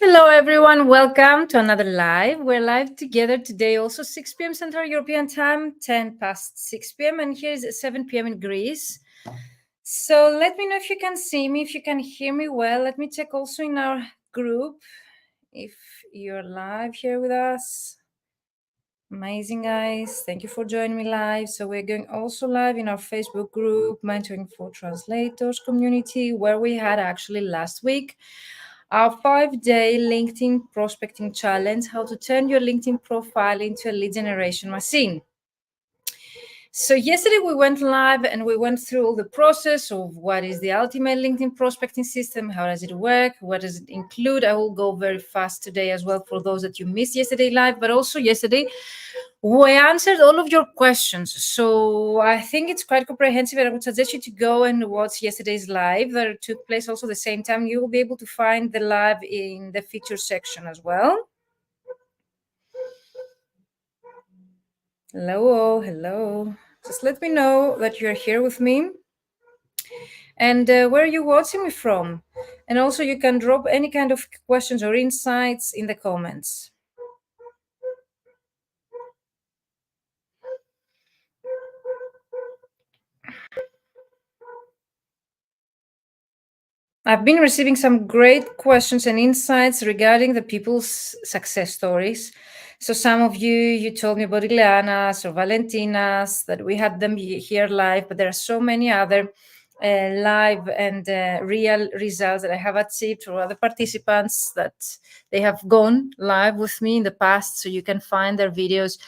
Hello, everyone. Welcome to another live. We're live together today, also 6 p.m. Central European Time, 10 past 6 p.m. And here is 7 p.m. in Greece. So let me know if you can see me, if you can hear me well. Let me check also in our group if you're live here with us. Amazing, guys. Thank you for joining me live. So we're going also live in our Facebook group, Mentoring for Translators community, where we had actually last week our 5-day LinkedIn prospecting challenge, how to turn your LinkedIn profile into a lead generation machine. So yesterday we went live and we went through all the process of what is the ultimate LinkedIn prospecting system, how does it work, what does it include. I will go very fast today as well for those that you missed yesterday live, but also yesterday we answered all of your questions. So I think it's quite comprehensive, and I would suggest you to go and watch yesterday's live that took place also the same time. You will be able to find the live in the features section as well. Hello, hello. Just let me know that you're here with me and where are you watching me from. And also you can drop any kind of questions or insights in the comments. I've been receiving some great questions and insights regarding the people's success stories. So some of you told me about Ileana's or Valentina's, that we had them here live, but there are so many other live and real results that I have achieved for other participants that they have gone live with me in the past. So you can find their videos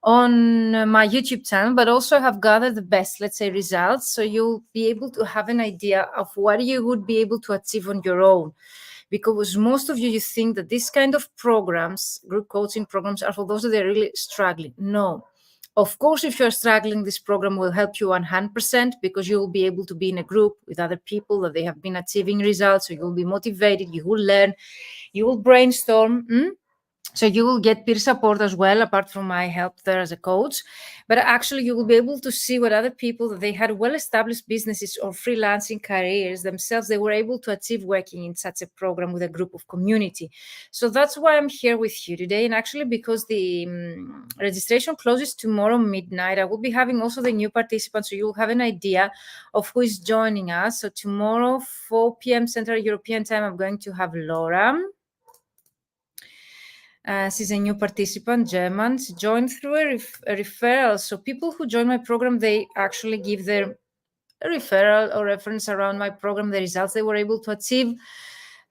on my YouTube channel, but also have gathered the best, let's say, results. So you'll be able to have an idea of what you would be able to achieve on your own. Because most of you think that this kind of programs, group coaching programs, are for those that are really struggling. No. Of course, if you're struggling, this program will help you 100% because you will be able to be in a group with other people that they have been achieving results. So you will be motivated, you will learn, you will brainstorm. So you will get peer support as well, apart from my help there as a coach. But actually, you will be able to see what other people that they had well-established businesses or freelancing careers themselves, they were able to achieve working in such a program with a group of community. So that's why I'm here with you today. And actually, because the registration closes tomorrow midnight, I will be having also the new participants, so you'll have an idea of who is joining us. So tomorrow, 4 p.m. Central European Time, I'm going to have Laura. She's a new participant, German. She joined through a referral. So people who join my program, they actually give their referral or reference around my program, the results they were able to achieve.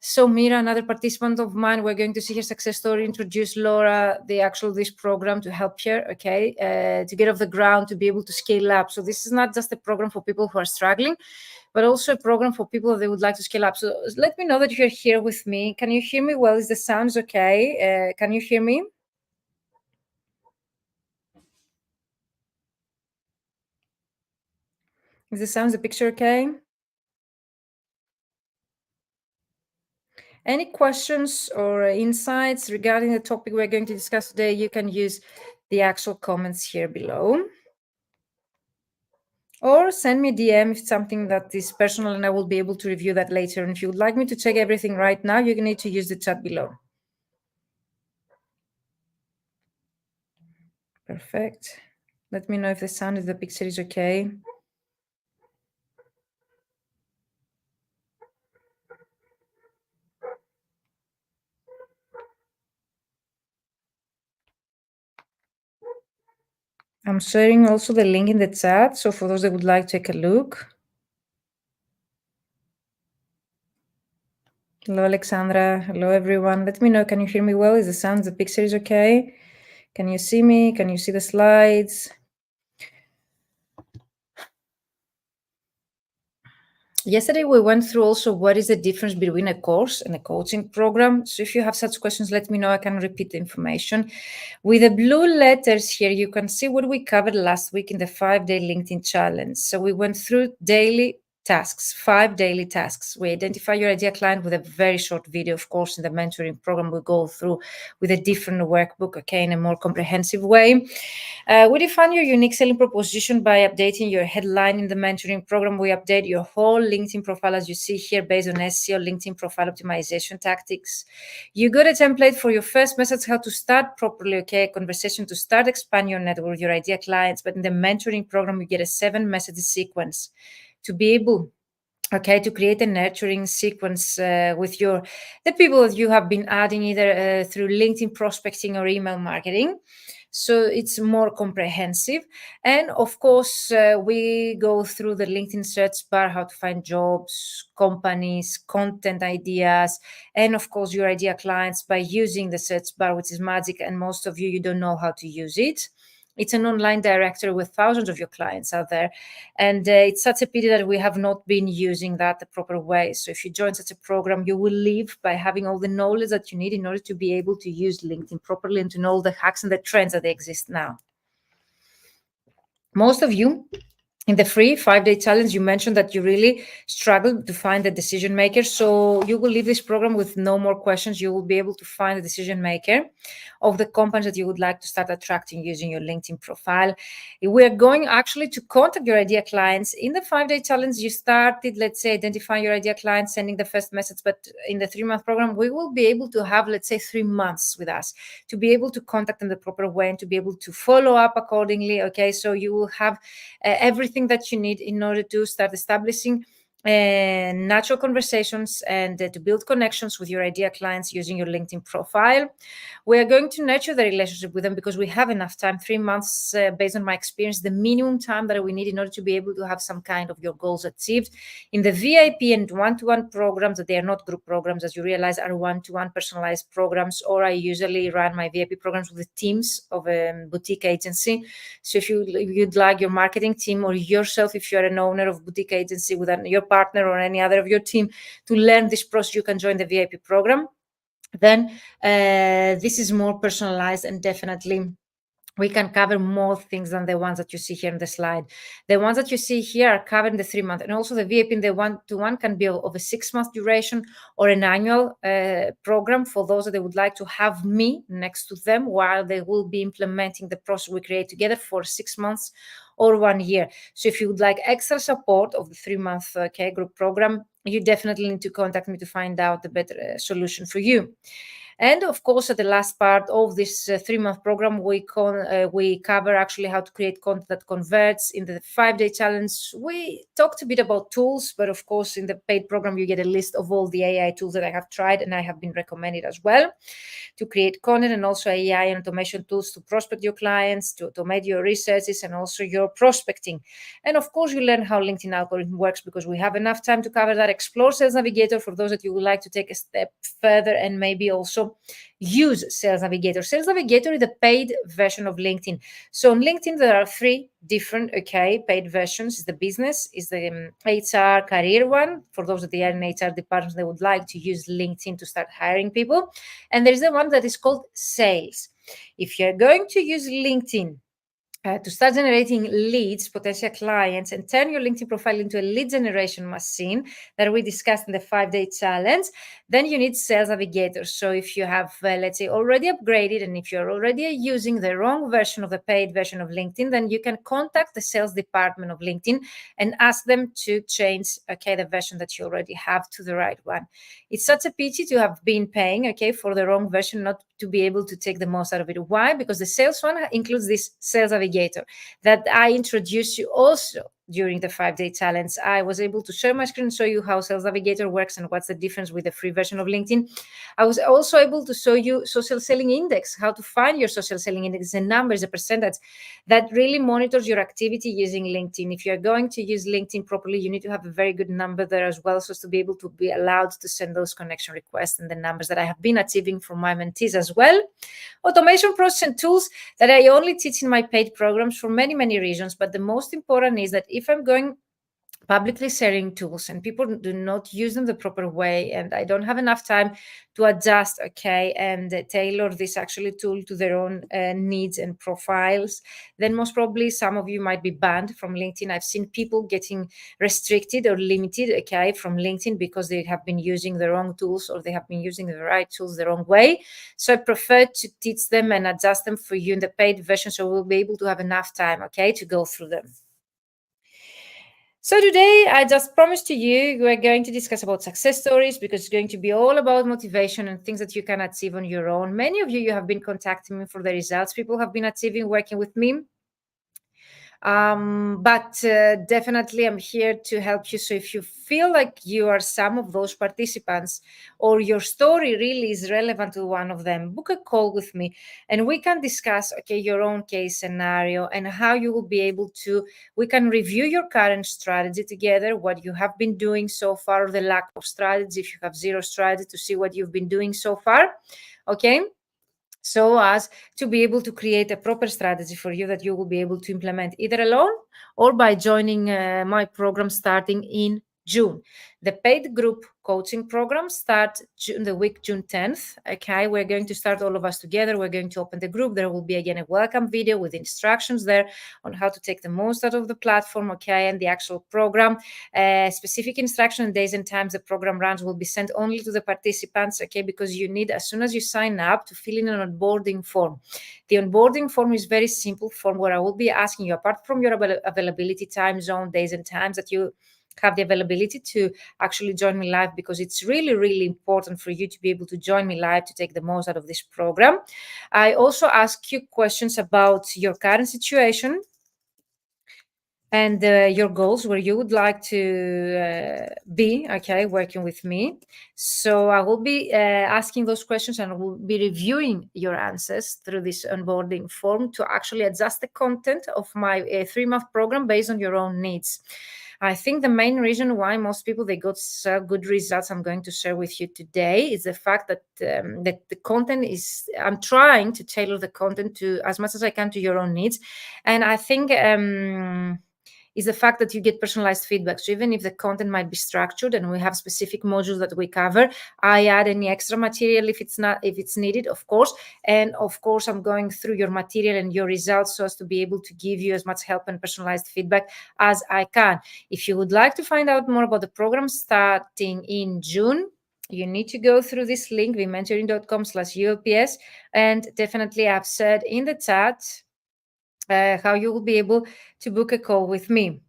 So Mira, another participant of mine, we're going to see her success story, introduce Laura, this program to help her, to get off the ground, to be able to scale up. So this is not just a program for people who are struggling, but also a program for people that would like to scale up. So let me know that you're here with me. Can you hear me well? Is the sound okay? Can you hear me? Is the sound, the picture okay? Any questions or insights regarding the topic we're going to discuss today, you can use the actual comments here below. Or send me a DM if it's something that is personal and I will be able to review that later. And if you would like me to check everything right now, you need to use the chat below. Perfect. Let me know if the sound of the picture is okay. I'm sharing also the link in the chat. So for those that would like to take a look. Hello, Alexandra. Hello, everyone. Let me know. Can you hear me well? Is the sound, the picture is okay? Can you see me? Can you see the slides? Yesterday, we went through also what is the difference between a course and a coaching program. So if you have such questions, let me know. I can repeat the information. With the blue letters here, you can see what we covered last week in the 5-day LinkedIn challenge. So we went through daily tasks, 5 daily tasks. We identify your ideal client with a very short video. Of course, in the mentoring program, we go through with a different workbook, okay, in a more comprehensive way. We define your unique selling proposition by updating your headline. In the mentoring program. We update your whole LinkedIn profile, as you see here, based on SEO, LinkedIn profile optimization tactics. You got a template for your first message, how to start properly, okay, conversation to start expand your network with your ideal clients. But in the mentoring program, you get a 7-message sequence to be able, okay, to create a nurturing sequence with the people that you have been adding either through LinkedIn prospecting or email marketing. So it's more comprehensive. And of course, we go through the LinkedIn search bar, how to find jobs, companies, content ideas, and of course, your idea clients by using the search bar, which is magic. And most of you don't know how to use it. It's an online directory with thousands of your clients out there. And it's such a pity that we have not been using that the proper way. So if you join such a program, you will leave by having all the knowledge that you need in order to be able to use LinkedIn properly and to know the hacks and the trends that exist now. Most of you in the free 5-day challenge, you mentioned that you really struggled to find the decision maker. So you will leave this program with no more questions. You will be able to find the decision maker of the companies that you would like to start attracting using your LinkedIn profile. We are going actually to contact your idea clients. In the 5-day challenge, you started, let's say, identifying your idea clients, sending the first message. But in the 3-month program, we will be able to have, let's say, 3 months with us to be able to contact them the proper way and to be able to follow up accordingly. Okay, so you will have everything that you need in order to start establishing natural conversations and to build connections with your idea clients using your LinkedIn profile. We are going to nurture the relationship with them because we have enough time, 3 months, based on my experience, the minimum time that we need in order to be able to have some kind of your goals achieved. In the VIP and one-to-one programs, that they are not group programs, as you realize, are one-to-one personalized programs, or I usually run my VIP programs with teams of a boutique agency. So if you'd like your marketing team or yourself, if you're an owner of boutique agency with your partner or any other of your team to learn this process, you can join the VIP program. Then this is more personalized and definitely we can cover more things than the ones that you see here in the slide. The ones that you see here are covered in the 3 month, and also the VIP in the 1-to-1 can be of a 6-month duration or an annual program for those that they would like to have me next to them while they will be implementing the process we create together for 6 months or 1 year. So if you would like extra support of the 3-month group program, you definitely need to contact me to find out the better solution for you. And of course, at the last part of this 3-month program, we cover actually how to create content that converts. In the 5-day challenge, we talked a bit about tools, but of course, in the paid program, you get a list of all the AI tools that I have tried and I have been recommended as well to create content, and also AI and automation tools to prospect your clients, to automate your researches and also your prospecting. And of course, you learn how LinkedIn algorithm works because we have enough time to cover that. Explore Sales Navigator for those that you would like to take a step further and maybe also use Sales Navigator. Sales Navigator is the paid version of LinkedIn. So on LinkedIn, there are 3 different paid versions. Is the business, is the HR career one for those that they are in HR departments they would like to use LinkedIn to start hiring people, and there is the one that is called sales. If you're going to use LinkedIn to start generating leads, potential clients, and turn your LinkedIn profile into a lead generation machine that we discussed in the 5-day challenge, then you need Sales Navigator. So if you have, let's say, already upgraded, and if you're already using the wrong version of the paid version of LinkedIn, then you can contact the sales department of LinkedIn and ask them to change, the version that you already have to the right one. It's such a pity to have been paying, for the wrong version, not to be able to take the most out of it. Why? Because the sales one includes this Sales Navigator that I introduced you also during the 5-day challenge. I was able to share my screen and show you how Sales Navigator works and what's the difference with the free version of LinkedIn. I was also able to show you social selling index, how to find your social selling index, the numbers, the percentage that really monitors your activity using LinkedIn. If you're going to use LinkedIn properly, you need to have a very good number there as well, so as to be able to be allowed to send those connection requests and the numbers that I have been achieving from my mentees as well. Automation process and tools that I only teach in my paid programs for many, many reasons. But the most important is that if I'm going publicly sharing tools and people do not use them the proper way, and I don't have enough time to adjust, okay, and tailor this actually tool to their own needs and profiles, then most probably some of you might be banned from LinkedIn. I've seen people getting restricted or limited, okay, from LinkedIn because they have been using the wrong tools or they have been using the right tools the wrong way. So I prefer to teach them and adjust them for you in the paid version, so we'll be able to have enough time, okay, to go through them. So today, I just promised to you, we're going to discuss about success stories because it's going to be all about motivation and things that you can achieve on your own. Many of you have been contacting me for the results people have been achieving working with me. But definitely I'm here to help you. So if you feel like you are some of those participants or your story really is relevant to one of them, book a call with me and we can discuss, okay, your own case scenario and how you will be able to, we can review your current strategy together, what you have been doing so far, or the lack of strategy, if you have zero strategy, to see what you've been doing so far, okay? So as to be able to create a proper strategy for you that you will be able to implement either alone or by joining my program starting in June. The paid group coaching program starts the week June 10th. Okay, we're going to start all of us together. We're going to open the group. There will be again a welcome video with instructions there on how to take the most out of the platform, okay, and the actual program. Specific instruction, days and times the program runs will be sent only to the participants, okay, because you need, as soon as you sign up, to fill in an onboarding form. The onboarding form is very simple form where I will be asking you, apart from your availability, time zone, days and times that you have the availability to actually join me live, because it's really, really important for you to be able to join me live to take the most out of this program. I also ask you questions about your current situation and your goals, where you would like to be, okay, working with me. So I will be asking those questions and I will be reviewing your answers through this onboarding form to actually adjust the content of my 3-month program based on your own needs. I think the main reason why most people, they got so good results I'm going to share with you today is the fact that that the content is, I'm trying to tailor the content to as much as I can to your own needs. And I think is the fact that you get personalized feedback. So even if the content might be structured and we have specific modules that we cover, I add any extra material if it's needed, of course. And of course, I'm going through your material and your results so as to be able to give you as much help and personalized feedback as I can. If you would like to find out more about the program starting in June, you need to go through this link, mentoring.com/ULPS. And definitely I've said in the chat how you will be able to book a call with me.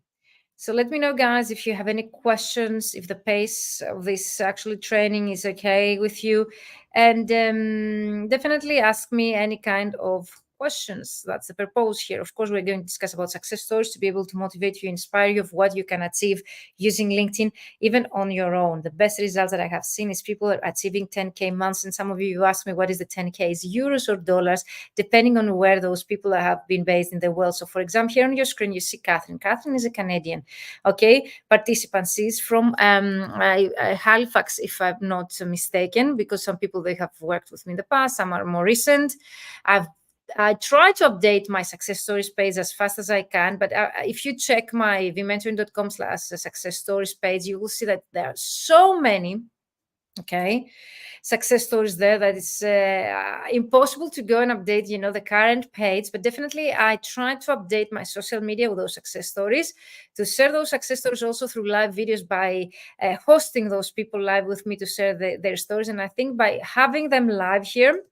So let me know, guys, if you have any questions, if the pace of this actually training is okay with you. And definitely ask me any kind of questions. That's the purpose here. Of course, we're going to discuss about success stories to be able to motivate you, inspire you of what you can achieve using LinkedIn, even on your own. The best results that I have seen is people are achieving 10K months. And some of you ask me, what is the 10K? Is euros or dollars, depending on where those people have been based in the world. So for example, here on your screen, you see Catherine. Catherine is a Canadian, okay, participant. She's from Halifax, if I'm not mistaken, because some people, they have worked with me in the past, some are more recent. I try to update my success stories page as fast as I can, but if you check my vmentoring.com/success stories page, you will see that there are so many, okay, success stories there that it's impossible to go and update, the current page. But definitely I try to update my social media with those success stories, to share those success stories also through live videos by hosting those people live with me to share their stories. And I think by having them live here,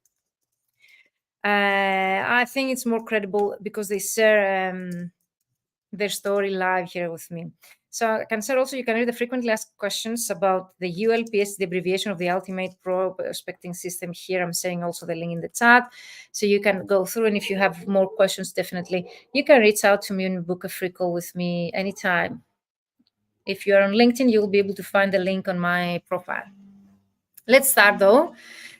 I think it's more credible because they share their story live here with me. So I can share also, you can read the frequently asked questions about the ULPS, the abbreviation of the Ultimate Prospecting System here. I'm saying also the link in the chat. So you can go through, and if you have more questions, definitely you can reach out to me and book a free call with me anytime. If you're on LinkedIn, you'll be able to find the link on my profile. Let's start though,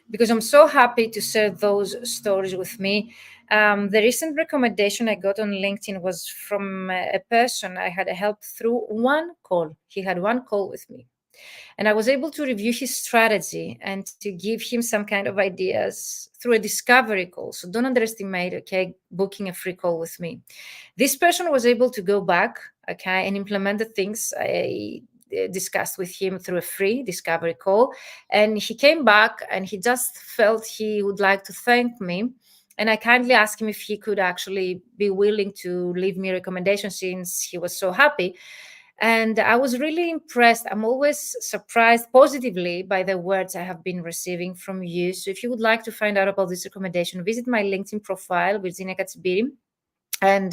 because I'm so happy to share those stories with me. The recent recommendation I got on LinkedIn was from a person I had helped through one call. He had one call with me. And I was able to review his strategy and to give him some kind of ideas through a discovery call. So don't underestimate, okay, booking a free call with me. This person was able to go back, okay, and implement the things I discussed with him through a free discovery call. And he came back and he just felt he would like to thank me. And I kindly asked him if he could actually be willing to leave me a recommendation since he was so happy. And I was really impressed. I'm always surprised positively by the words I have been receiving from you. So if you would like to find out about this recommendation, visit my LinkedIn profile, Virginia Katsibiri, and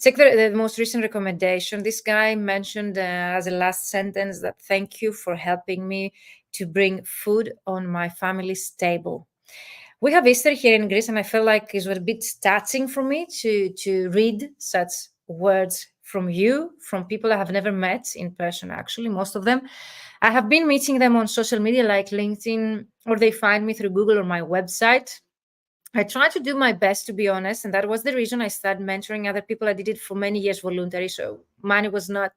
check the most recent recommendation. This guy mentioned as a last sentence that thank you for helping me to bring food on my family's table. We have Easter here in Greece, and I felt like it was a bit touching for me to read such words from you, from people I have never met in person, actually, most of them. I have been meeting them on social media like LinkedIn, or they find me through Google or my website. I try to do my best, to be honest, and that was the reason I started mentoring other people. I did it for many years voluntary, so money was not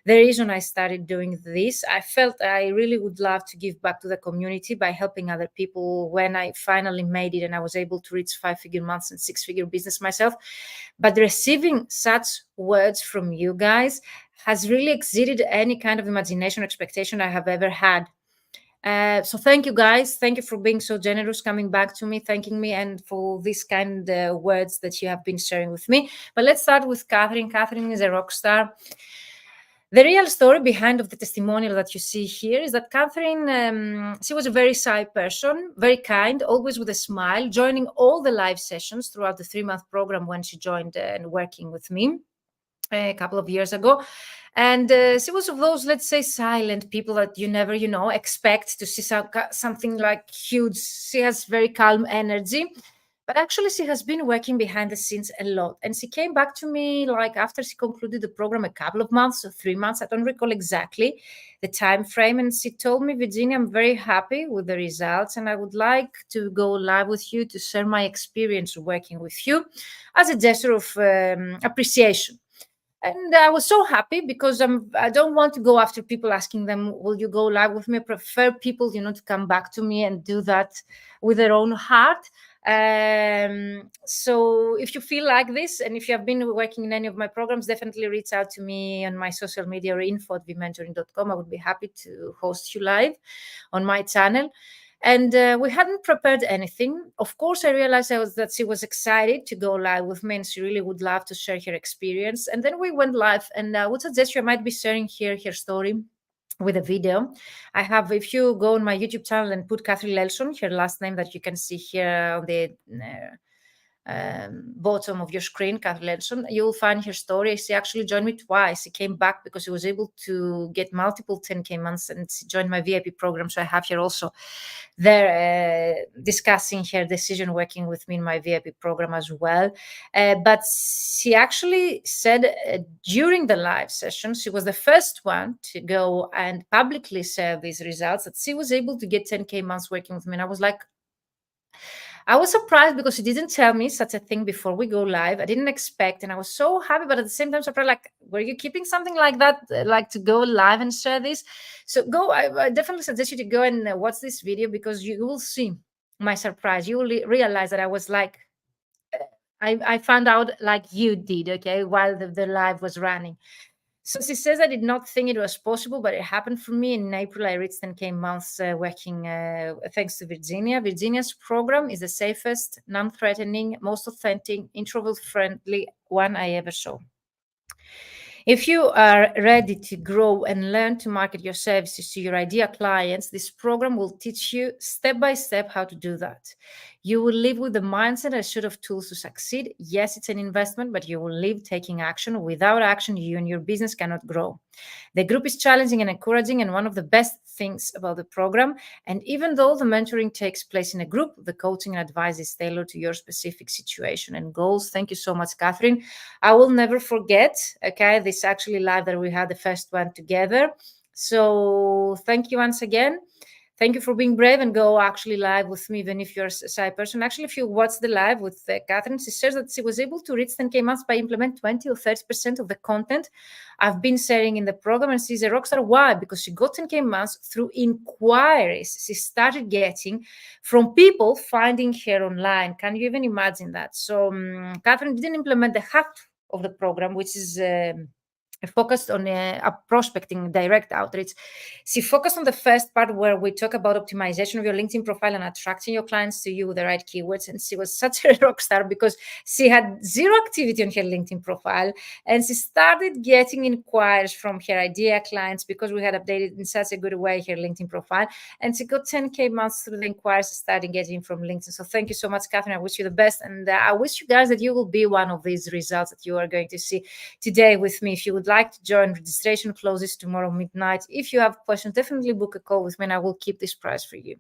the reason I started doing this. I felt I really would love to give back to the community by helping other people when I finally made it and I was able to reach 5-figure months and 6-figure business myself. But receiving such words from you guys has really exceeded any kind of imagination or expectation I have ever had. So thank you guys. Thank you for being so generous, coming back to me, thanking me, and for these kind of words that you have been sharing with me. But let's start with Catherine. Catherine is a rock star. The real story behind of the testimonial that you see here is that Catherine, she was a very shy person, very kind, always with a smile, joining all the live sessions throughout the 3-month program when she joined and working with me a couple of years ago. And she was of those, let's say, silent people that you never, expect to see something like huge. She has very calm energy. But actually, she has been working behind the scenes a lot. And she came back to me like after she concluded the program, a couple of months or 3 months. I don't recall exactly the time frame. And she told me, Virginia, I'm very happy with the results. And I would like to go live with you to share my experience working with you as a gesture of appreciation. And I was so happy because I don't want to go after people asking them, will you go live with me? I prefer people, to come back to me and do that with their own heart. So if you feel like this, and if you have been working in any of my programs, definitely reach out to me on my social media or info@vmentoring.com. I would be happy to host you live on my channel. And we hadn't prepared anything. Of course, I realized that she was excited to go live with me and she really would love to share her experience. And then we went live, and I would suggest you might be sharing here her story with a video. I have, if you go on my YouTube channel and put Catherine Lelson, her last name that you can see here on the bottom of your screen, Catherine Lelson, you'll find her story. She actually joined me twice. She came back because she was able to get multiple 10K months and she joined my VIP program. So I have her also there discussing her decision working with me in my VIP program as well. But she actually said during the live session, she was the first one to go and publicly share these results, that she was able to get 10K months working with me. And I was surprised because she didn't tell me such a thing before we go live. I didn't expect, and I was so happy, but at the same time surprised, like, were you keeping something like that, like to go live and share this? So I definitely suggest you to go and watch this video because you will see my surprise. You will realize that I was like, I found out like you did, okay, while the live was running. So she says, I did not think it was possible, but it happened for me. In April, I reached 10K months working thanks to Virginia. Virginia's program is the safest, non-threatening, most authentic, introvert-friendly one I ever saw. If you are ready to grow and learn to market your services to your ideal clients, this program will teach you step by step how to do that. You will live with the mindset and set of tools to succeed. Yes, it's an investment, but you will live taking action. Without action, you and your business cannot grow. The group is challenging and encouraging, and one of the best things about the program. And even though the mentoring takes place in a group, the coaching and advice is tailored to your specific situation and goals. Thank you so much, Catherine. I will never forget, okay, this actually live that we had the first one together. So thank you once again. thank you for being brave and go actually live with me, even if you're a shy person. Actually, if you watch the live with Catherine, she says that she was able to reach 10K months by implement 20 or 30% of the content I've been sharing in the program. And she's a rockstar. Why? Because she got 10K months through inquiries she started getting from people finding her online. Can you even imagine that? So Catherine didn't implement the half of the program, which is focused on prospecting, direct outreach. She focused on the first part where we talk about optimization of your LinkedIn profile and attracting your clients to you with the right keywords. And she was such a rock star because she had zero activity on her LinkedIn profile. And she started getting inquiries from her idea clients because we had updated in such a good way her LinkedIn profile. And she got 10K months through the inquiries she started getting from LinkedIn. So thank you so much, Catherine. I wish you the best. And I wish you guys that you will be one of these results that you are going to see today with me. If you would like to join, registration closes tomorrow midnight. If you have questions, definitely book a call with me and I will keep this price for you.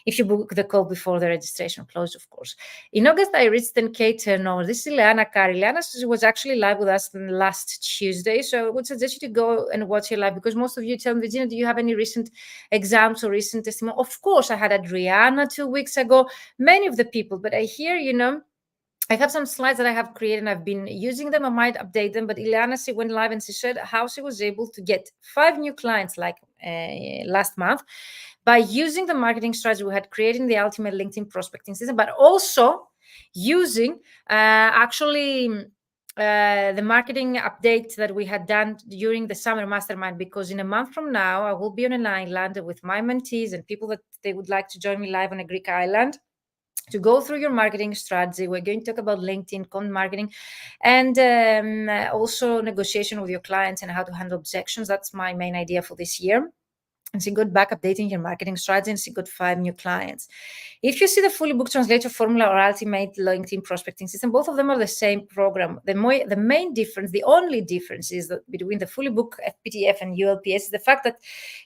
If you book the call before the registration closes, of course. In August, I reached 10K turnover. This is Ileana Kari. Ileana was actually live with us last Tuesday. So I would suggest you to go and watch her live because most of you tell me, Virginia, do you have any recent exams or recent testimony? Of course, I had Adriana 2 weeks ago, many of the people, but I hear, I have some slides that I have created and I've been using them. I might update them, but Ileana, she went live and she said how she was able to get 5 new clients like last month by using the marketing strategy we had created in the ultimate LinkedIn prospecting system, but also using the marketing update that we had done during the summer mastermind, because in a month from now, I will be on an island with my mentees and people that they would like to join me live on a Greek island to go through your marketing strategy. We're going to talk about LinkedIn content marketing and also negotiation with your clients and how to handle objections. That's my main idea for this year. And she got back updating your marketing strategy and she got 5 new clients. If you see the fully booked translator formula or ultimate LinkedIn prospecting system, both of them are the same program. The main difference, the only difference is that between the fully booked FPTF and ULPS is the fact that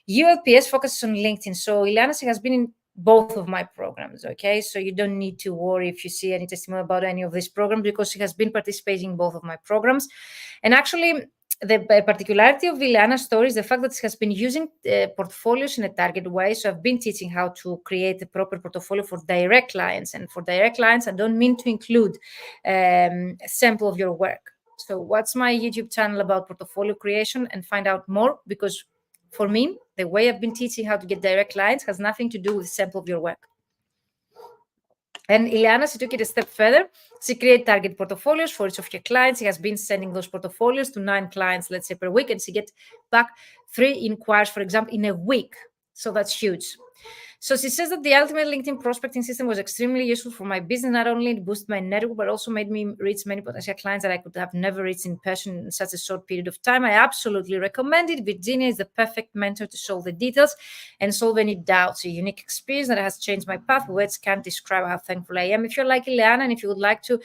ULPS focuses on LinkedIn. So Ileana, she has been in both of my programs, okay? So you don't need to worry if you see any testimony about any of these programs because she has been participating in both of my programs. And actually, the particularity of Ileana's story is the fact that she has been using portfolios in a target way. So I've been teaching how to create a proper portfolio for direct clients. And for direct clients, I don't mean to include a sample of your work. So watch my YouTube channel about portfolio creation and find out more, because for me, the way I've been teaching how to get direct clients has nothing to do with sample of your work. And Ileana, she took it a step further. She created target portfolios for each of her clients. She has been sending those portfolios to 9 clients, let's say, per week, and she gets back 3 inquiries, for example, in a week. So that's huge. So she says that the ultimate LinkedIn prospecting system was extremely useful for my business. Not only it boosted my network, but also made me reach many potential clients that I could have never reached in person in such a short period of time. I absolutely recommend it. Virginia is the perfect mentor to solve the details and solve any doubts. A unique experience that has changed my path. Words can't describe how thankful I am. If you're like Ileana and if you would like to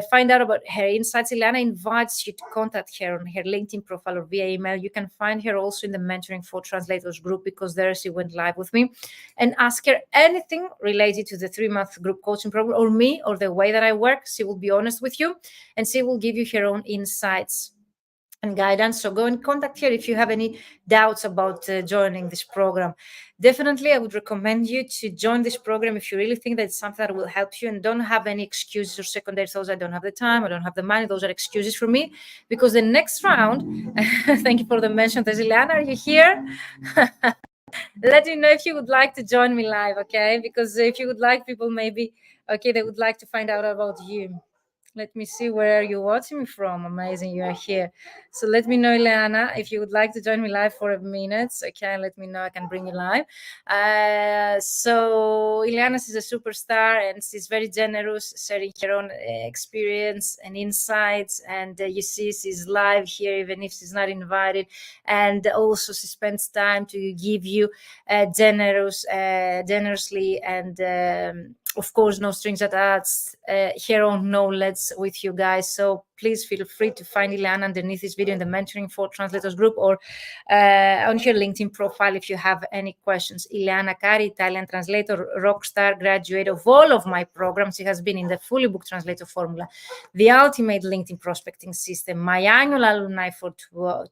find out about her insights, Ileana invites you to contact her on her LinkedIn profile or via email. You can find her also in the Mentoring for Translators group, because there she went live with me, and ask her anything related to the 3-month group coaching program or me or the way that I work. She will be honest with you and she will give you her own insights and guidance. So go and contact her if you have any doubts about joining this program. Definitely, I would recommend you to join this program if you really think that it's something that will help you, and don't have any excuses or secondary thoughts. I don't have the time, I don't have the money. Those are excuses for me, because the next round, thank you for the mention. There's Ileana, are you here? Let me know if you would like to join me live, okay? Because if you would like, people maybe, okay, they would like to find out about you. Let me see, where are you watching me from? Amazing, you are here. So let me know, Ileana, if you would like to join me live for a minute. Okay, let me know, I can bring you live. So Ileana is a superstar and she's very generous, sharing her own experience and insights. And you see she's live here, even if she's not invited. And also she spends time to give you generously and of course, no strings attached, her own knowledge with you guys. So please feel free to find Ileana underneath this video in the Mentoring for Translators group, or on her LinkedIn profile if you have any questions. Ileana Cari, Italian translator, rockstar, graduate of all of my programs. She has been in the fully booked translator formula, the ultimate LinkedIn prospecting system, my annual alumni for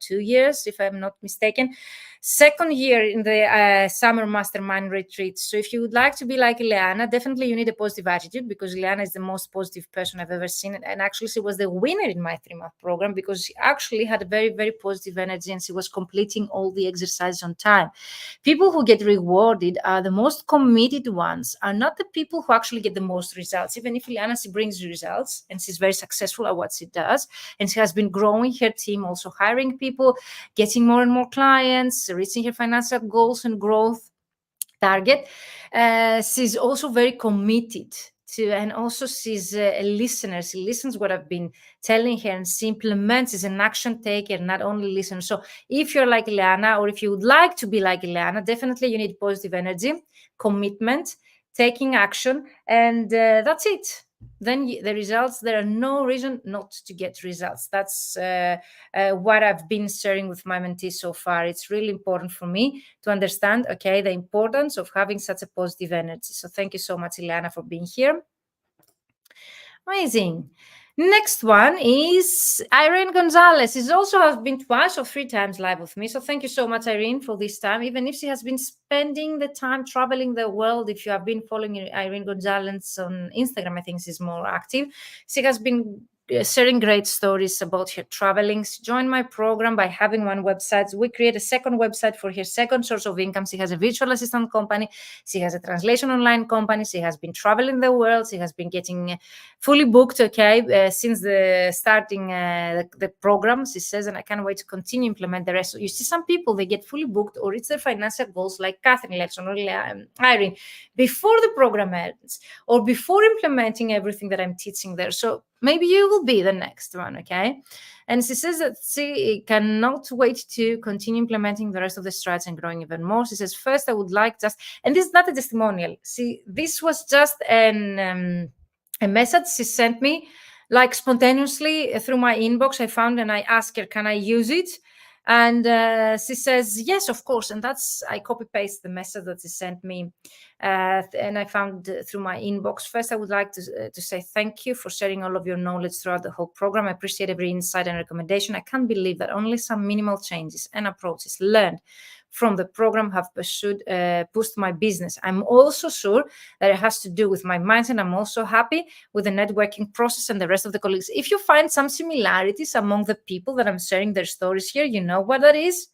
2 years, if I'm not mistaken, second year in the summer mastermind retreat. So if you would like to be like Ileana, definitely you need a positive attitude, because Ileana is the most positive person I've ever seen. And actually she was the winner in my 3-month program, because she actually had a very, very positive energy, and she was completing all the exercises on time. People who get rewarded are the most committed ones, are not the people who actually get the most results. Even if Ileana, she brings results and she's very successful at what she does, and she has been growing her team, also hiring people, getting more and more clients, reaching her financial goals and growth target. She's also very committed to, and also she's a listener. She listens what I've been telling her, and she implements. She's an action taker, not only listen. So if you're like Ileana, or if you would like to be like Ileana, definitely you need positive energy, commitment, taking action, and that's it. Then the results, there are no reason not to get results. That's what I've been sharing with my mentees so far. It's really important for me to understand, okay, the importance of having such a positive energy. So thank you so much, Ileana, for being here. Amazing. Next one is Irene Gonzalez. She's also has been 2 or 3 times live with me. So thank you so much, Irene, for this time. Even if she has been spending the time traveling the world, if you have been following Irene Gonzalez on Instagram, I think she's more active. She has been sharing great stories about her traveling. She joined my program by having one website. We create a second website for her second source of income. She has a virtual assistant company. She has a translation online company. She has been traveling the world. She has been getting fully booked, okay, since the starting the program. She says, and I can't wait to continue implement the rest. So you see some people, they get fully booked or reach their financial goals, like Catherine Lepson or Irene, before the program ends, or before implementing everything that I'm teaching there. So maybe you will be the next one, okay? And she says that she cannot wait to continue implementing the rest of the strides and growing even more. She says, first, I would like just, and this is not a testimonial. See, this was just a message she sent me, like spontaneously through my inbox. I found, and I asked her, can I use it? And she says, yes, of course. And that's, I copy paste the message that she sent me. And I found through my inbox. First, I would like to say thank you for sharing all of your knowledge throughout the whole program. I appreciate every insight and recommendation. I can't believe that only some minimal changes and approaches learned from the program have pushed my business. I'm also sure that it has to do with my mindset. I'm also happy with the networking process and the rest of the colleagues. If you find some similarities among the people that I'm sharing their stories here, you know what that is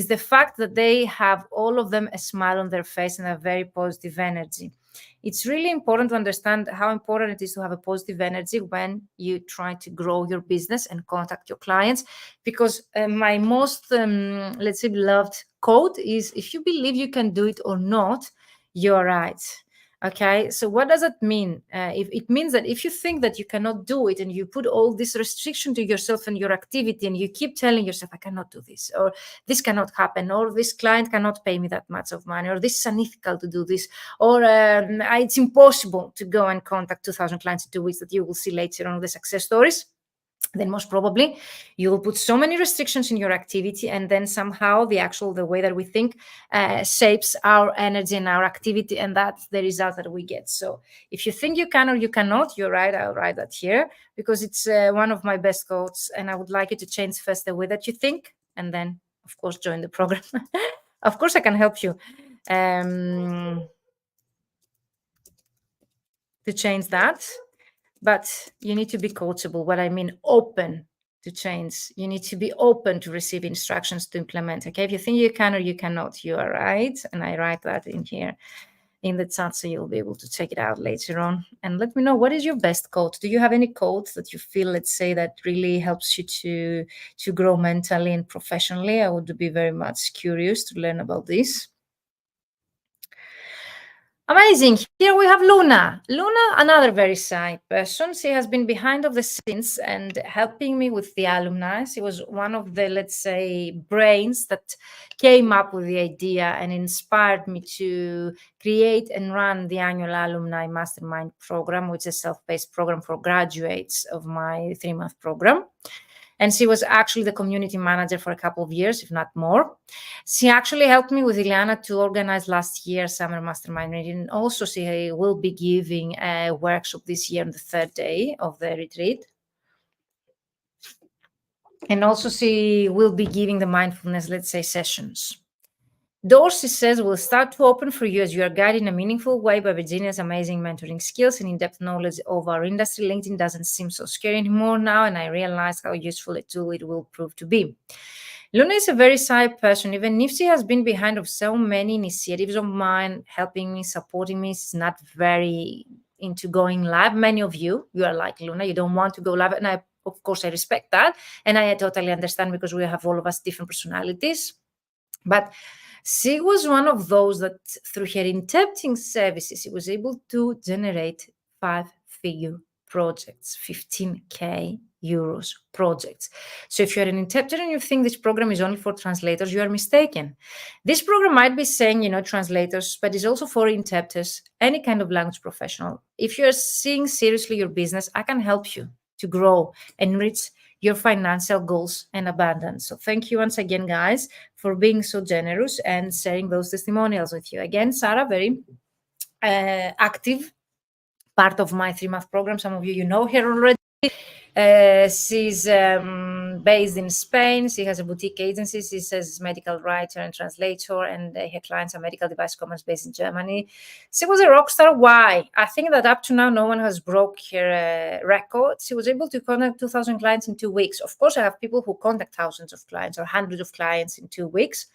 the fact that they have, all of them, a smile on their face and a very positive energy. It's really important to understand how important it is to have a positive energy when you try to grow your business and contact your clients. Because my most, let's say, beloved quote is, if you believe you can do it or not, you're right. Okay, so what does it mean? If it means that if you think that you cannot do it, and you put all this restriction to yourself and your activity, and you keep telling yourself, I cannot do this, or this cannot happen, or this client cannot pay me that much of money, or this is unethical to do this, or it's impossible to go and contact 2,000 clients in 2 weeks, that you will see later on the success stories, then most probably you will put so many restrictions in your activity, and then somehow the way that we think shapes our energy and our activity, and that's the result that we get. So if you think you can or you cannot, you're right. I'll write that here, because it's one of my best quotes, and I would like you to change first the way that you think, and then of course join the program. Of course I can help you to change that. But you need to be coachable. What I mean, open to change. You need to be open to receive instructions to implement. Okay, if you think you can or you cannot, you are right. And I write that in here in the chat, so you'll be able to check it out later on. And let me know, what is your best quote? Do you have any quotes that you feel, let's say, that really helps you to grow mentally and professionally? I would be very much curious to learn about this. Amazing. Here we have Luna. Luna, another very shy person. She has been behind of the scenes and helping me with the alumni. She was one of the, let's say, brains that came up with the idea and inspired me to create and run the annual alumni mastermind program, which is a self-paced program for graduates of my 3-month program. And she was actually the community manager for a couple of years, if not more. She actually helped me with Ileana to organize last year's summer mastermind meeting. And also, she will be giving a workshop this year on the 3rd day of the retreat. And also, she will be giving the mindfulness, let's say, sessions. Doors, she says, will start to open for you as you are guided in a meaningful way by Virginia's amazing mentoring skills and in-depth knowledge of our industry. LinkedIn doesn't seem so scary anymore now, and I realize how useful a tool it will prove to be. Luna is a very shy person, even if she has been behind of so many initiatives of mine, helping me, supporting me. She's not very into going live. Many of you are like Luna, you don't want to go live, and of course, I respect that, and I totally understand because we have all of us different personalities. But she was one of those that through her interpreting services, she was able to generate 5-figure projects, 15K euros projects. So if you're an interpreter and you think this program is only for translators, you are mistaken. This program might be saying, translators, but it's also for interpreters, any kind of language professional. If you're seeing seriously your business, I can help you to grow and reach your financial goals and abundance. So thank you once again, guys, for being so generous and sharing those testimonials with you. Again, Sarah, very active part of my 3-month program. Some of you know her already. She's based in Spain. She has a boutique agency. She says medical writer and translator, and her clients are medical device companies based in Germany. She was a rock star. Why? I think that up to now, no one has broke her record. She was able to contact 2,000 clients in 2 weeks. Of course, I have people who contact thousands of clients or hundreds of clients in 2 weeks.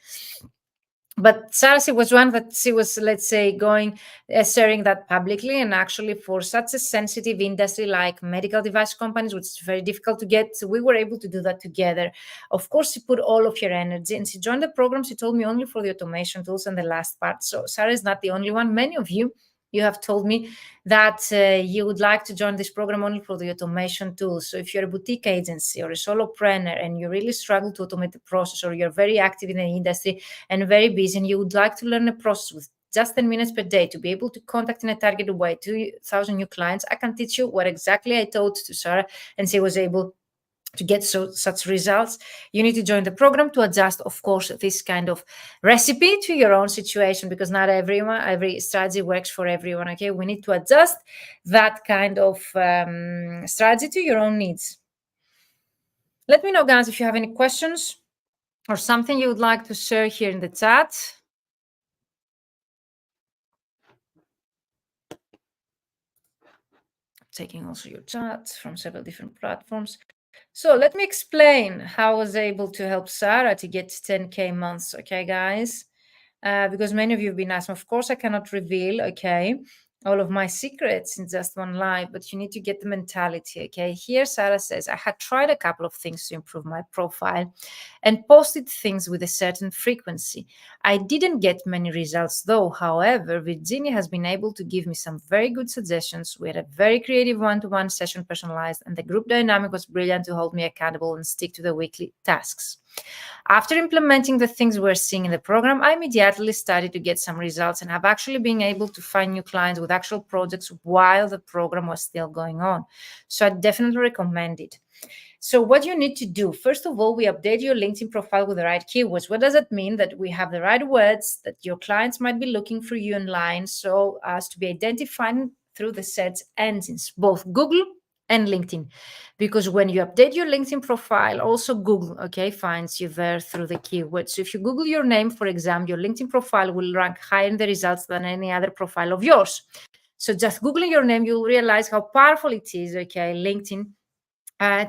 But Sarah was one that she was, let's say, going sharing that publicly, and actually for such a sensitive industry like medical device companies, which is very difficult to get, so we were able to do that together. Of course, she put all of her energy, and she joined the program. She told me only for the automation tools and the last part. So Sarah is not the only one. Many of you have told me that you would like to join this program only for the automation tools. So if you're a boutique agency or a solopreneur and you really struggle to automate the process, or you're very active in the industry and very busy and you would like to learn a process with just 10 minutes per day to be able to contact in a targeted way 2,000 new clients, I can teach you what exactly I taught to Sarah, and she was able to get such results. You need to join the program to adjust, of course, this kind of recipe to your own situation, because not every strategy works for everyone. Okay, we need to adjust that kind of strategy to your own needs. Let me know, guys, if you have any questions or something you would like to share here in the chat. Taking also your chats from several different platforms. So let me explain how I was able to help Sarah to get 10K months, okay, guys? Because many of you have been asking. Of course, I cannot reveal, okay, all of my secrets in just one live, but you need to get the mentality, okay? Here, Sarah says, I had tried a couple of things to improve my profile and posted things with a certain frequency. I didn't get many results though. However, Virginia has been able to give me some very good suggestions. We had a very creative one-to-one session personalized, and the group dynamic was brilliant to hold me accountable and stick to the weekly tasks. After implementing the things we're seeing in the program, I immediately started to get some results and have actually been able to find new clients with actual projects while the program was still going on. So I definitely recommend it. So what you need to do, first of all, we update your LinkedIn profile with the right keywords. What does it mean? That we have the right words that your clients might be looking for you online, so as to be identified through the search engines, both Google and LinkedIn. Because when you update your LinkedIn profile, also Google, okay, finds you there through the keywords. So if you Google your name, for example, your LinkedIn profile will rank higher in the results than any other profile of yours. So just Googling your name, you'll realize how powerful it is, okay, LinkedIn,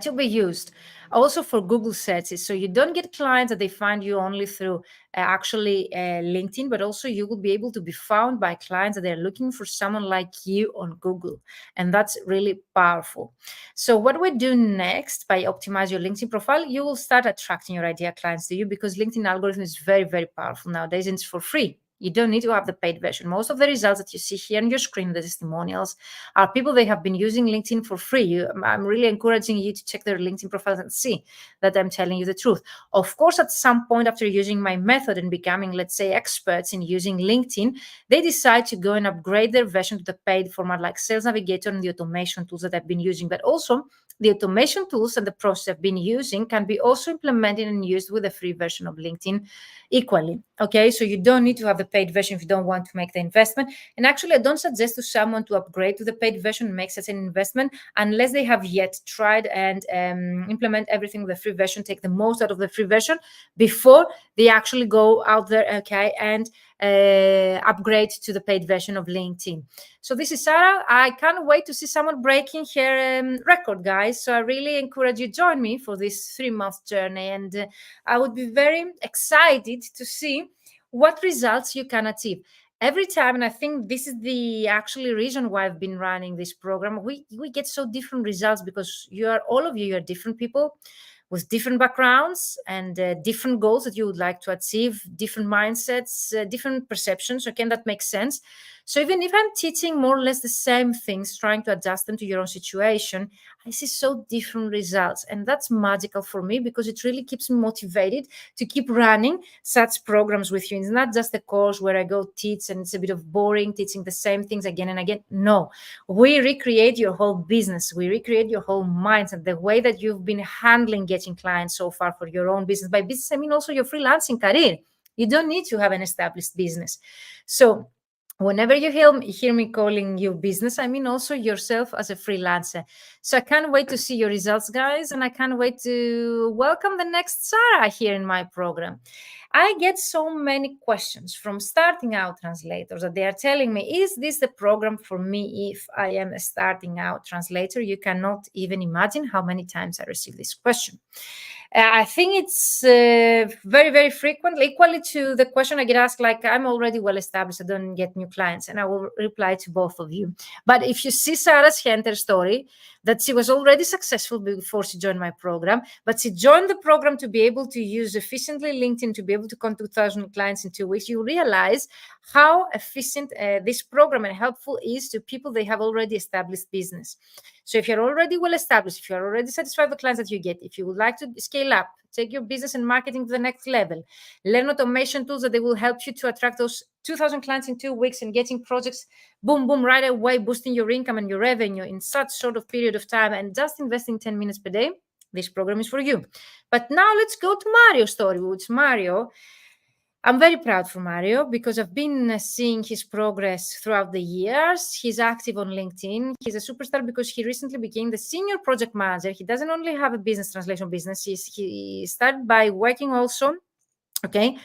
to be used also for Google searches. So you don't get clients that they find you only through LinkedIn, but also you will be able to be found by clients that they're looking for someone like you on Google. And that's really powerful. So what we do next, by optimize your LinkedIn profile, you will start attracting your ideal clients to you, because LinkedIn algorithm is very, very powerful nowadays, and it's for free. You don't need to have the paid version. Most of the results that you see here on your screen, the testimonials, are people they have been using LinkedIn for free. I'm really encouraging you to check their LinkedIn profiles and see that I'm telling you the truth. Of course, at some point after using my method and becoming, let's say, experts in using LinkedIn, they decide to go and upgrade their version to the paid format like Sales Navigator and the automation tools that I've been using. But also, the automation tools and the process I've been using can be also implemented and used with the free version of LinkedIn equally. Okay, so you don't need to have the paid version if you don't want to make the investment. And actually, I don't suggest to someone to upgrade to the paid version and make such an investment unless they have yet tried and implement everything with the free version, take the most out of the free version before they actually go out there, okay, and upgrade to the paid version of LinkedIn. So this is Sarah. I can't wait to see someone breaking her record, guys. So I really encourage you to join me for this 3-month journey. And I would be very excited to see what results you can achieve. Every time, and I think this is the actually reason why I've been running this program, we get so different results because all of you are different people with different backgrounds and different goals that you would like to achieve, different mindsets, different perceptions. Okay, that makes sense. So even if I'm teaching more or less the same things, trying to adjust them to your own situation, I see so different results. And that's magical for me because it really keeps me motivated to keep running such programs with you. It's not just a course where I go teach and it's a bit of boring teaching the same things again and again. No, we recreate your whole business. We recreate your whole mindset, the way that you've been handling getting clients so far for your own business. By business, I mean also your freelancing career. You don't need to have an established business. So whenever you hear me calling you business, I mean also yourself as a freelancer. So I can't wait to see your results, guys. And I can't wait to welcome the next Sarah here in my program. I get so many questions from starting out translators that they are telling me, is this the program for me if I am a starting out translator? You cannot even imagine how many times I receive this question. I think it's very, very frequent, equally to the question I get asked, like, I'm already well established, I don't get new clients. And I will reply to both of you. But if you see Sarah's Hunter story, that she was already successful before she joined my program, but she joined the program to be able to use efficiently LinkedIn, to be able to contact 2,000 clients in 2 weeks, you realize how efficient this program and helpful is to people they have already established business. So if you're already well established, if you're already satisfied with the clients that you get, if you would like to scale up, take your business and marketing to the next level, learn automation tools that they will help you to attract those 2,000 clients in 2 weeks and getting projects, boom, boom, right away, boosting your income and your revenue in such short of period of time and just investing 10 minutes per day, this program is for you. But now let's go to Mario's story, which Mario, I'm very proud for Mario because I've been seeing his progress throughout the years. He's active on LinkedIn. He's a superstar because he recently became the senior project manager. He doesn't only have a business translation business. He started by working also, okay,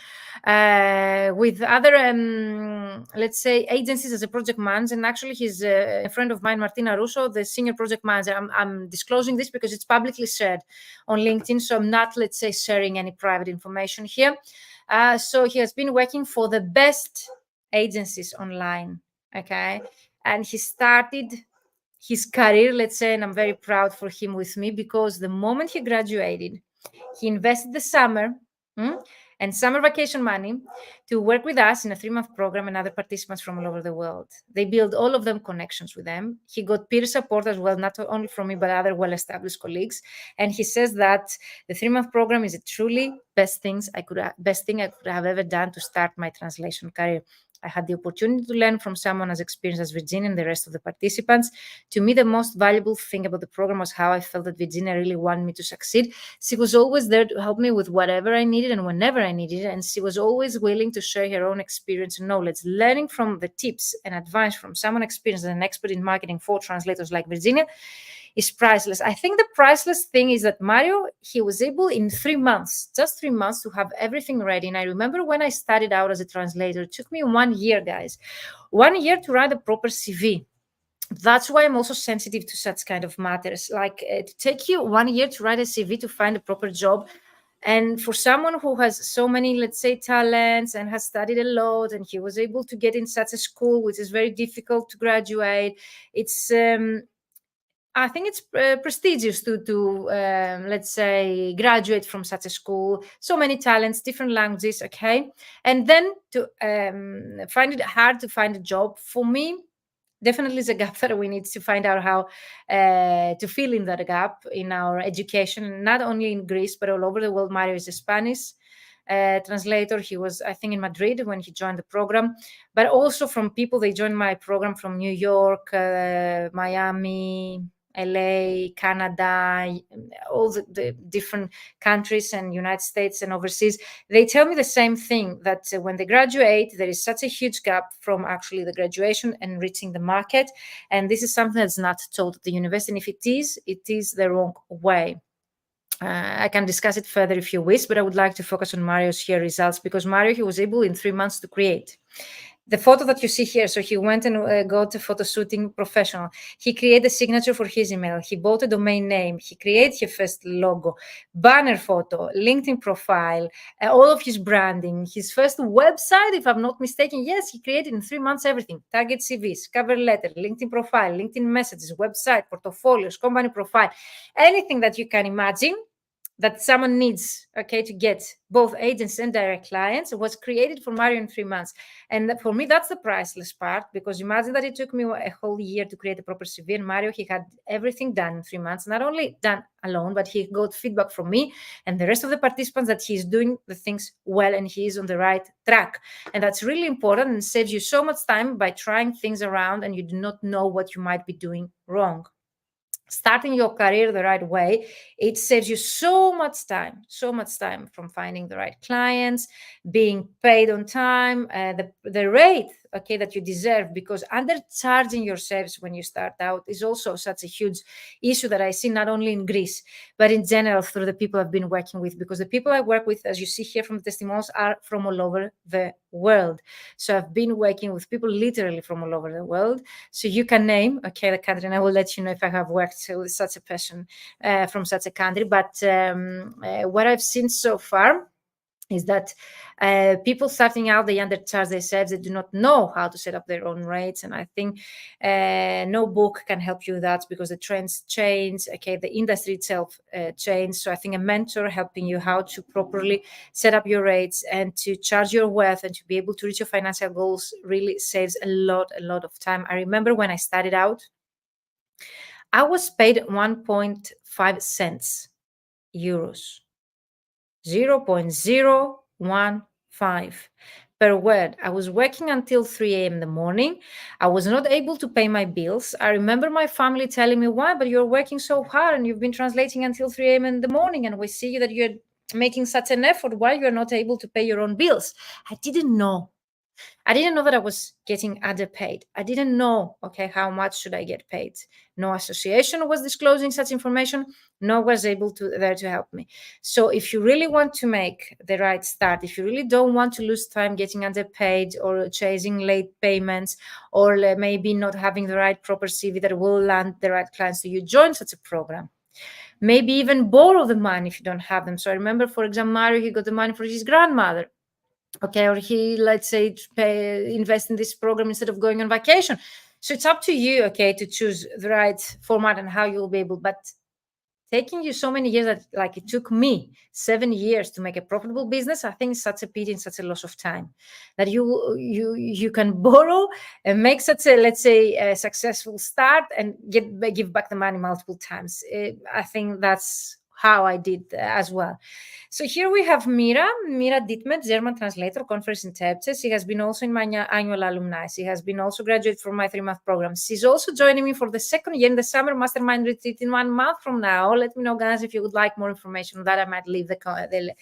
with other, let's say, agencies as a project manager. And actually, he's a friend of mine, Martina Russo, the senior project manager. I'm disclosing this because it's publicly shared on LinkedIn. So I'm not, let's say, sharing any private information here. So he has been working for the best agencies online, okay? And he started his career, let's say, and I'm very proud for him with me because the moment he graduated, he invested the summer and summer vacation money to work with us in a 3-month program and other participants from all over the world. They built all of them connections with them. He got peer support as well, not only from me, but other well-established colleagues. And he says that the 3-month program is a truly best thing I could have ever done to start my translation career. I had the opportunity to learn from someone as experienced as Virginia and the rest of the participants. To me, the most valuable thing about the program was how I felt that Virginia really wanted me to succeed. She was always there to help me with whatever I needed and whenever I needed it. And she was always willing to share her own experience and knowledge. Learning from the tips and advice from someone experienced and an expert in marketing for translators like Virginia is priceless. I think the priceless thing is that Mario, he was able in 3 months, just 3 months, to have everything ready. And I remember when I started out as a translator, it took me 1 year, guys, 1 year to write a proper CV. That's why I'm also sensitive to such kind of matters. Like it take you 1 year to write a CV to find a proper job. And for someone who has so many, let's say, talents and has studied a lot, and he was able to get in such a school, which is very difficult to graduate, it's I think it's prestigious to let's say, graduate from such a school. So many talents, different languages, okay? And then to find it hard to find a job, for me, definitely is a gap that we need to find out how to fill in that gap in our education, not only in Greece, but all over the world. Mario is a Spanish translator. He was, I think, in Madrid when he joined the program, but also from people, they joined my program from New York, Miami, LA, Canada, all the different countries and United States and overseas. They tell me the same thing, that when they graduate, there is such a huge gap from actually the graduation and reaching the market. And this is something that's not taught at the university. And if it is the wrong way. I can discuss it further if you wish, but I would like to focus on Mario's here results, because Mario, he was able in 3 months to create the photo that you see here. So he went and got a photo shooting professional. He created a signature for his email. He bought a domain name. He created his first logo, banner photo, LinkedIn profile, all of his branding, his first website, if I'm not mistaken. Yes, he created in 3 months everything: target CVs, cover letter, LinkedIn profile, LinkedIn messages, website, portfolios, company profile, anything that you can imagine that someone needs, okay, to get both agents and direct clients, was created for Mario in 3 months. And for me, that's the priceless part, because imagine that it took me a whole year to create a proper CV, and Mario, he had everything done in 3 months, not only done alone, but he got feedback from me and the rest of the participants that he's doing the things well and he is on the right track. And that's really important and saves you so much time by trying things around and you do not know what you might be doing wrong. Starting your career the right way, it saves you so much time from finding the right clients, being paid on time, the rate, okay, that you deserve, because undercharging yourselves when you start out is also such a huge issue that I see not only in Greece, but in general through the people I've been working with, because the people I work with, as you see here from the testimonials, are from all over the world. So I've been working with people literally from all over the world. So you can name, okay, the country, and I will let you know if I have worked with such a person from such a country. But what I've seen so far is that people starting out, they undercharge themselves. They do not know how to set up their own rates. And I think no book can help you with that, because the trends change, okay, the industry itself change. So I think a mentor helping you how to properly set up your rates and to charge your worth and to be able to reach your financial goals really saves a lot of time. I remember when I started out, I was paid 1.5 cents euros. 0.015 per word. I was working until 3 a.m. in the morning. I was not able to pay my bills. I remember my family telling me, why, but you're working so hard and you've been translating until 3 a.m. in the morning, and we see that you're making such an effort. Why you're not able to pay your own bills? I didn't know that I was getting underpaid. I didn't know, okay, how much should I get paid? No association was disclosing such information. No one was able to there to help me. So if you really want to make the right start, if you really don't want to lose time getting underpaid or chasing late payments, or maybe not having the right proper CV that will land the right clients to you, join such a program. Maybe even borrow the money if you don't have them. So I remember, for example, Mario, he got the money for his grandmother. Okay, or he, let's say, invest in this program instead of going on vacation. So it's up to you, okay, to choose the right format and how you'll be able. But taking you so many years, that like it took me 7 years to make a profitable business, I think it's such a pity and such a loss of time that you can borrow and make such a, let's say, a successful start and give back the money multiple times. I think that's how I did as well. So here we have Mira Dittmer, German translator, conference interpreter. She has been also in my annual alumni. She has been also graduate from my 3-month program. She's also joining me for the second year in the summer mastermind retreat in 1 month from now. Let me know, guys, if you would like more information on that. I might leave the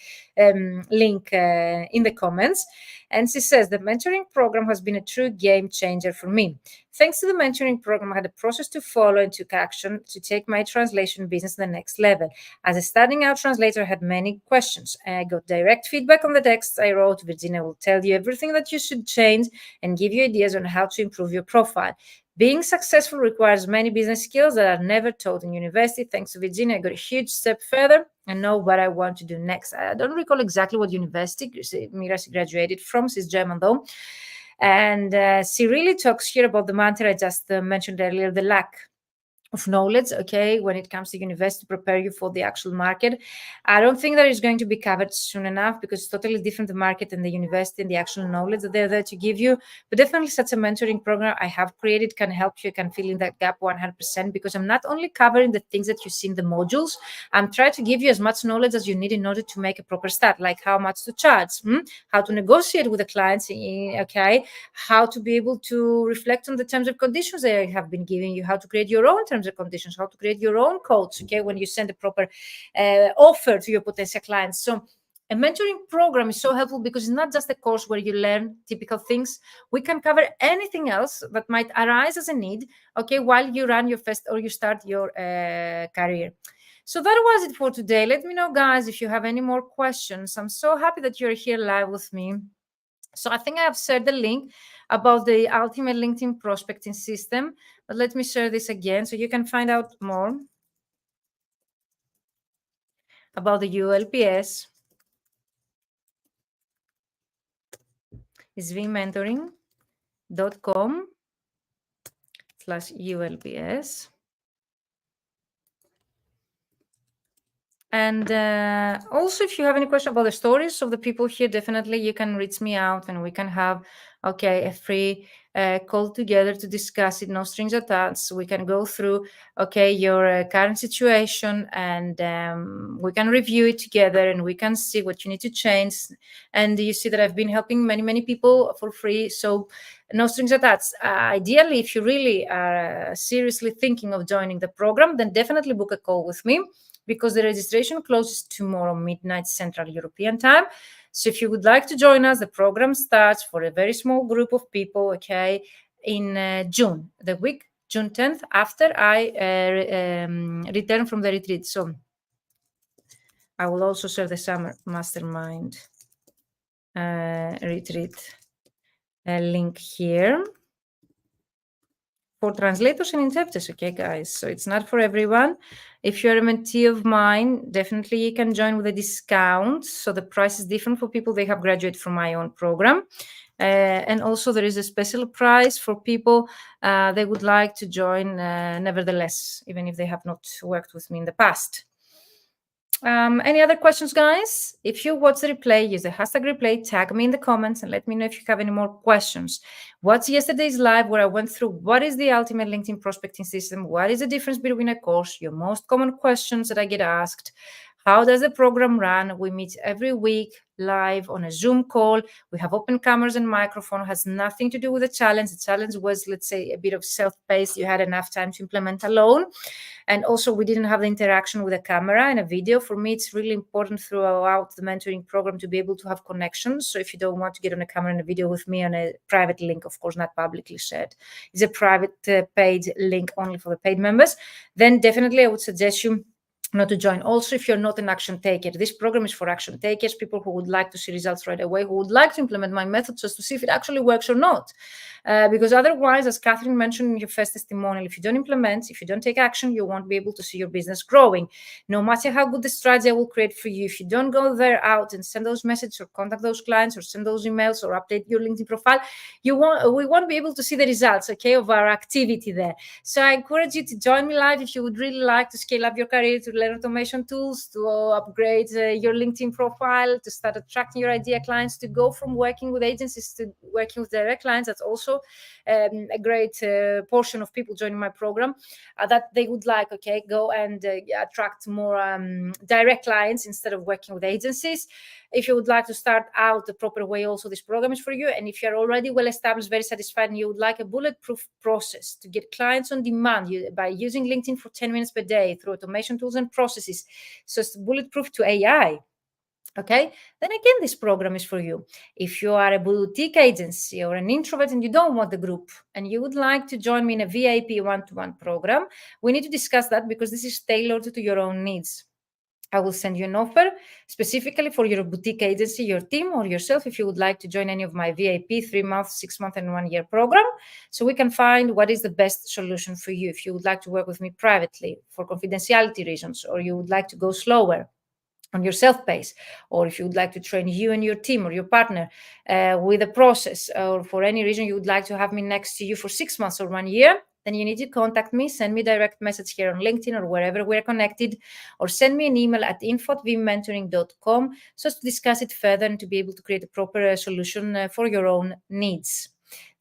link in the comments. And she says, the mentoring program has been a true game changer for me. Thanks to the mentoring program, I had a process to follow and took action to take my translation business to the next level. As a starting out translator, I had many questions. I got direct feedback on the texts I wrote. Virginia will tell you everything that you should change and give you ideas on how to improve your profile. Being successful requires many business skills that are never taught in university. Thanks to Virginia, I got a huge step further and know what I want to do next. I don't recall exactly what university Mira graduated from. She's German, though. And she really talks here about the mantra I just mentioned earlier, the lack of knowledge, okay, when it comes to university to prepare you for the actual market. I don't think that is going to be covered soon enough because it's totally different, the market and the university and the actual knowledge that they're there to give you. But definitely such a mentoring program I have created can help you, can fill in that gap 100%, because I'm not only covering the things that you see in the modules, I'm trying to give you as much knowledge as you need in order to make a proper start, like how much to charge, how to negotiate with the clients, okay, how to be able to reflect on the terms and conditions they have been giving you, how to create your own terms and conditions, how to create your own codes, okay, when you send a proper offer to your potential clients. So a mentoring program is so helpful because it's not just a course where you learn typical things. We can cover anything else that might arise as a need, okay, while you run your first or you start your career. So that was it for today. Let me know, guys, if you have any more questions. I'm so happy that you're here live with me. So I think I have shared the link about the ultimate LinkedIn prospecting system, but let me share this again so you can find out more about the ULPS. It's vmentoring.com/ULPS. And also, if you have any question about the stories of the people here, definitely you can reach me out and we can have, okay, a free call together to discuss it, no strings attached. We can go through, okay, your current situation, and we can review it together and we can see what you need to change. And you see that I've been helping many, many people for free. So no strings attached. Ideally, if you really are seriously thinking of joining the program, then definitely book a call with me, because the registration closes tomorrow midnight Central European time. So if you would like to join us, the program starts for a very small group of people, okay, in June, the week June 10th, after I return from the retreat. So I will also share the summer mastermind retreat link here for translators and interpreters, okay, guys? So it's not for everyone. If you're a mentee of mine, definitely you can join with a discount. So the price is different for people they have graduated from my own program. And also there is a special price for people they would like to join nevertheless, even if they have not worked with me in the past. Any other questions, guys? If you watch the replay, use the hashtag replay, tag me in the comments, and let me know if you have any more questions. What's yesterday's live where I went through what is the ultimate LinkedIn prospecting system? What is the difference between a course? Your most common questions that I get asked. How does the program run? We meet every week live on a Zoom call. We have open cameras and microphone. It has nothing to do with the challenge. The challenge was, let's say, a bit of self-paced. You had enough time to implement alone. And also, we didn't have the interaction with a camera and a video. For me, it's really important throughout the mentoring program to be able to have connections. So if you don't want to get on a camera and a video with me on a private link, of course, not publicly shared, it's a private paid link only for the paid members, then definitely I would suggest you not to join. Also, if you're not an action taker, this program is for action takers, people who would like to see results right away, who would like to implement my method just to see if it actually works or not. Because otherwise, as Catherine mentioned in your first testimonial, if you don't implement, if you don't take action, you won't be able to see your business growing. No matter how good the strategy I will create for you, if you don't go there out and send those messages or contact those clients or send those emails or update your LinkedIn profile, we won't be able to see the results, okay, of our activity there. So I encourage you to join me live if you would really like to scale up your career, to learn automation tools, to upgrade your LinkedIn profile, to start attracting your idea clients, to go from working with agencies to working with direct clients. That's also a great portion of people joining my program that they would like, okay, go and attract more direct clients instead of working with agencies. If you would like to start out the proper way, also this program is for you. And if you're already well established, very satisfied, and you would like a bulletproof process to get clients on demand by using LinkedIn for 10 minutes per day through automation tools and processes, so it's bulletproof to AI, okay, then again, this program is for you. If you are a boutique agency or an introvert and you don't want the group and you would like to join me in a VIP one-to-one program, we need to discuss that, because this is tailored to your own needs. I will send you an offer specifically for your boutique agency, your team, or yourself, if you would like to join any of my VIP 3-month, 6-month, and 1-year program. So we can find what is the best solution for you. If you would like to work with me privately for confidentiality reasons, or you would like to go slower on your self-pace, or if you would like to train you and your team or your partner with a process, or for any reason you would like to have me next to you for 6 months or 1 year, then you need to contact me, send me a direct message here on LinkedIn or wherever we're connected, or send me an email at info@vmentoring.com so as to discuss it further and to be able to create a proper solution for your own needs.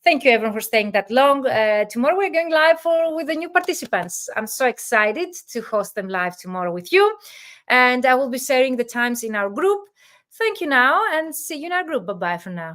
Thank you, everyone, for staying that long. Tomorrow we're going live with the new participants. I'm so excited to host them live tomorrow with you. And I will be sharing the times in our group. Thank you now, and see you in our group. Bye-bye for now.